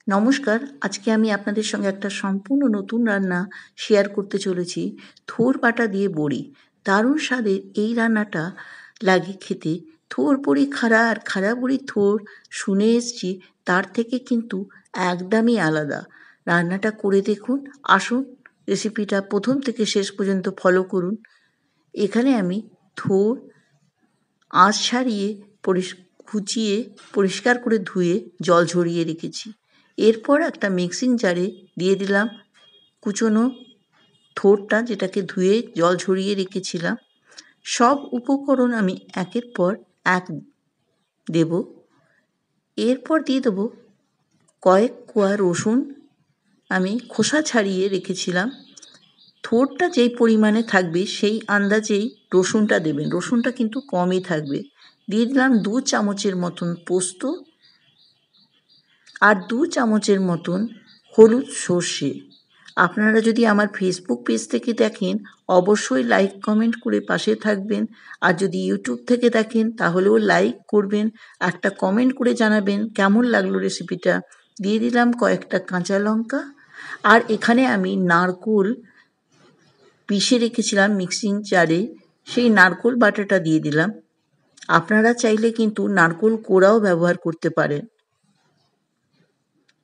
নমস্কার, আজকে আমি আপনাদের সঙ্গে একটা সম্পূর্ণ নতুন রান্না শেয়ার করতে চলেছি। থোড় বাটা দিয়ে বড়ি। দারুণ স্বাদের এই রান্নাটা লাগে খেতে। থোড় বড়ি খাড়া আর খাড়া বড়ি থোড় শুনে এসছি, তার থেকে কিন্তু একদমই আলাদা। রান্নাটা করে দেখুন। আসুন রেসিপিটা প্রথম থেকে শেষ পর্যন্ত ফলো করুন। এখানে আমি থোড় আঁশ ছাড়িয়ে কুচিয়ে পরিষ্কার করে ধুয়ে জল ঝরিয়ে রেখেছি। এরপর একটা মিক্সিং জারে দিয়ে দিলাম কুচোনো থোড়টা, যেটাকে ধুয়ে জল ঝরিয়ে রেখেছিলাম। সব উপকরণ আমি একের পর এক দেব। এরপর দিয়ে দেবো কয়েক কোয়া রসুন, আমি খোসা ছাড়িয়ে রেখেছিলাম। থোড়টা যেই পরিমাণে থাকবে সেই আন্দাজেই রসুনটা দেবেন, রসুনটা কিন্তু কমই থাকবে। দিয়ে দিলাম 2 চামচের মতন পোস্ত আর 2 চামচের মতন হলুদ সর্ষে। আপনারা যদি আমার ফেসবুক পেজ থেকে দেখেন অবশ্যই লাইক কমেন্ট করে পাশে থাকবেন, আর যদি ইউটিউব থেকে দেখেন তাহলেও লাইক করবেন, একটা কমেন্ট করে জানাবেন কেমন লাগলো রেসিপিটা। দিয়ে দিলাম কয়েকটা কাঁচা লঙ্কা, আর এখানে আমি নারকোল পিষে রেখেছিলাম মিক্সিং জারে, সেই নারকোল বাটাটা দিয়ে দিলাম। আপনারা চাইলে কিন্তু নারকোল কোড়াও ব্যবহার করতে পারেন।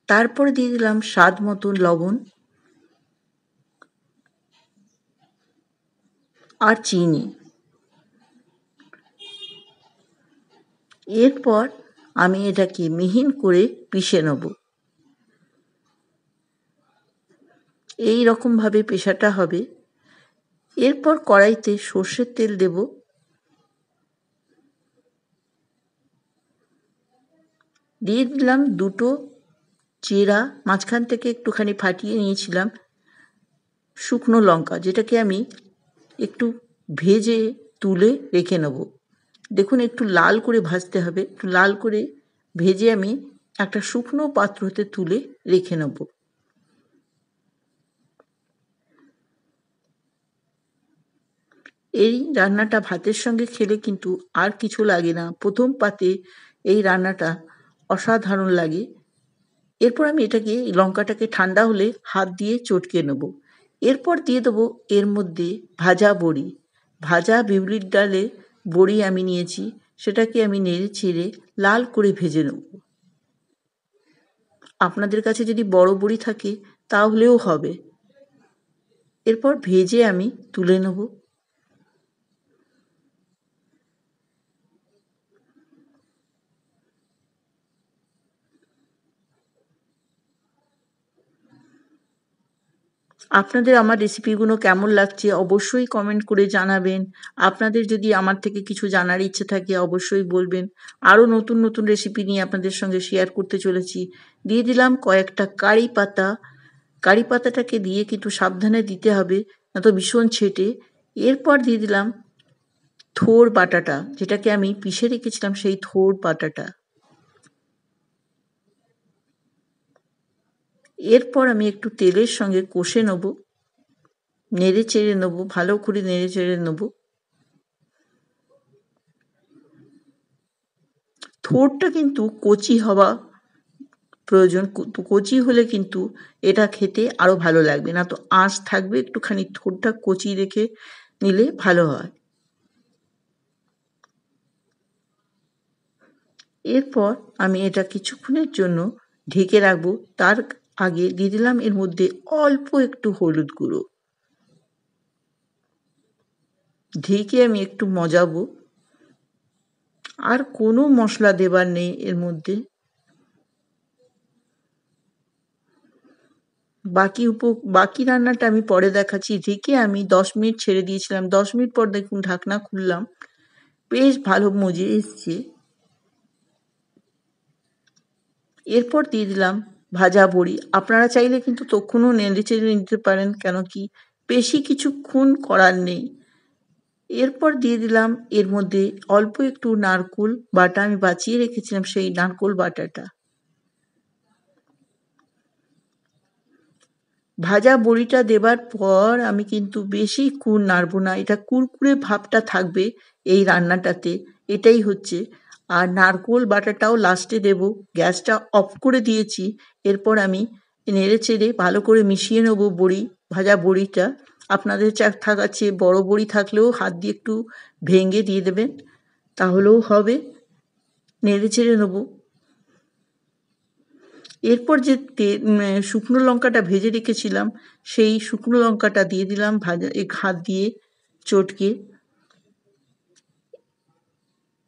তারপরে দিয়ে দিলাম স্বাদ মতন লবণ আর চিনি। এরপর আমি এটাকে মিহিন করে পিষে নেব। এই রকমভাবে পেষাটা হবে। এরপর কড়াইতে সর্ষের তেল দেব। দিয়ে দিলাম 2টো চেরা, মাঝখান থেকে একটুখানি ফাটিয়ে নিয়েছিলাম শুকনো লঙ্কা, যেটাকে আমি একটু ভেজে তুলে রেখে নেব। দেখুন একটু লাল করে ভাজতে হবে, একটু লাল করে ভেজে আমি একটা শুকনো পাত্রতে তুলে রেখে নেব। এই রান্নাটা ভাতের সঙ্গে খেলে কিন্তু আর কিছু লাগে না। প্রথম পাতে এই রান্নাটা অসাধারণ লাগে। এরপর আমি এটাকে, লঙ্কাটাকে ঠান্ডা হলে হাত দিয়ে চটকে নেব। এরপর দিয়ে দেবো এর মধ্যে ভাজা বড়ি। ভাজা বিউলির ডালে বড়ি আমি নিয়েছি, সেটাকে আমি নেড়ে চেড়ে লাল করে ভেজে নেব। আপনাদের কাছে যদি বড় বড়ি থাকে তাহলেও হবে। এরপর ভেজে আমি তুলে নেব। আপনাদের আমার রেসিপিগুলো কেমন লাগছে অবশ্যই কমেন্ট করে জানাবেন। আপনাদের যদি আমার থেকে কিছু জানার ইচ্ছে থাকে অবশ্যই বলবেন। আরও নতুন নতুন রেসিপি নিয়ে আপনাদের সঙ্গে শেয়ার করতে চলেছি। দিয়ে দিলাম কয়েকটা কারি পাতা। কারি পাতাটাকে দিয়ে কিন্তু সাবধানে দিতে হবে, না তো ভীষণ ছেটে। এরপর দিয়ে দিলাম থোড় বাটাটা, যেটাকে আমি পিষে রেখেছিলাম সেই থোড় বাটাটা। এরপর আমি একটু তেলের সঙ্গে কষে নেব, নেড়ে চেড়ে নেবো, ভালো করে নেড়ে চেড়ে নেবো। থোড়টা কিন্তু কচি হওয়া প্রয়োজন। কচি হলে কিন্তু এটা খেতে আরও ভালো লাগবে, না তো আঁশ থাকবে। একটুখানি থোড়টা কচি রেখে নিলে ভালো হয়। এরপর আমি এটা কিছুক্ষণের জন্য ঢেকে রাখবো। তার আগে দিয়ে দিলাম এর মধ্যে অল্প একটু হলুদ গুঁড়ো। ঢেকে আমি একটু মজাবো। আর কোনো মশলা দেবার নেই এর মধ্যে। বাকি রান্নাটা আমি পরে দেখাচ্ছি। ঢেকে আমি 10 মিনিট ছেড়ে দিয়েছিলাম। 10 মিনিট পর দেখুন ঢাকনা খুললাম, বেশ ভালো মজে এসছে। এরপর দিয়ে দিলাম ভাজা বড়ি। আপনারা চাইলে কিন্তু তক্ষুনিও নেড়ে চেড়ে নিতে পারেন, কেন কি বেশি কিছুক্ষণ করার নেই। এরপর দিয়ে দিলাম এর মধ্যে অল্প একটু নারকোল বাটা, আমি বাঁচিয়ে রেখেছিলাম সেই নারকোল বাটাটা। ভাজা বড়িটা দেবার পর আমি কিন্তু বেশিক্ষণ নাড়বো না, এটা কুরকুরে ভাবটা থাকবে এই রান্নাটাতে। এটাই হচ্ছে আর নারকোল বাটাটাও লাস্টে দেব। গ্যাসটা অফ করে দিয়েছি। এরপর আমি নেড়ে চেড়ে ভালো করে মিশিয়ে নেব বড়ি, ভাজা বড়িটা। আপনাদের কাছে বড় বড়ি থাকলেও হাত দিয়ে একটু ভেঙে দিয়ে দেবেন, তাহলেও হবে। নেড়ে চেড়ে নেব। এরপর যে শুকনো লঙ্কাটা ভেজে রেখেছিলাম, সেই শুকনো লঙ্কাটা দিয়ে দিলাম ভাজা হাত দিয়ে চটকে।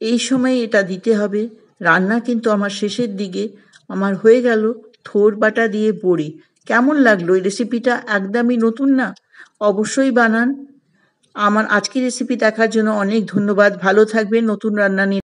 এই সময় এটা দিতে হবে। রান্না কিন্তু আমার শেষের দিকে। আমার হয়ে গেল থোড় বাটা দিয়ে বড়ি। কেমন লাগলো এই রেসিপিটা? একদমই নতুন না? অবশ্যই বানান। আমার আজকের রেসিপি দেখার জন্য অনেক ধন্যবাদ। ভালো থাকবেন। নতুন রান্না নিয়ে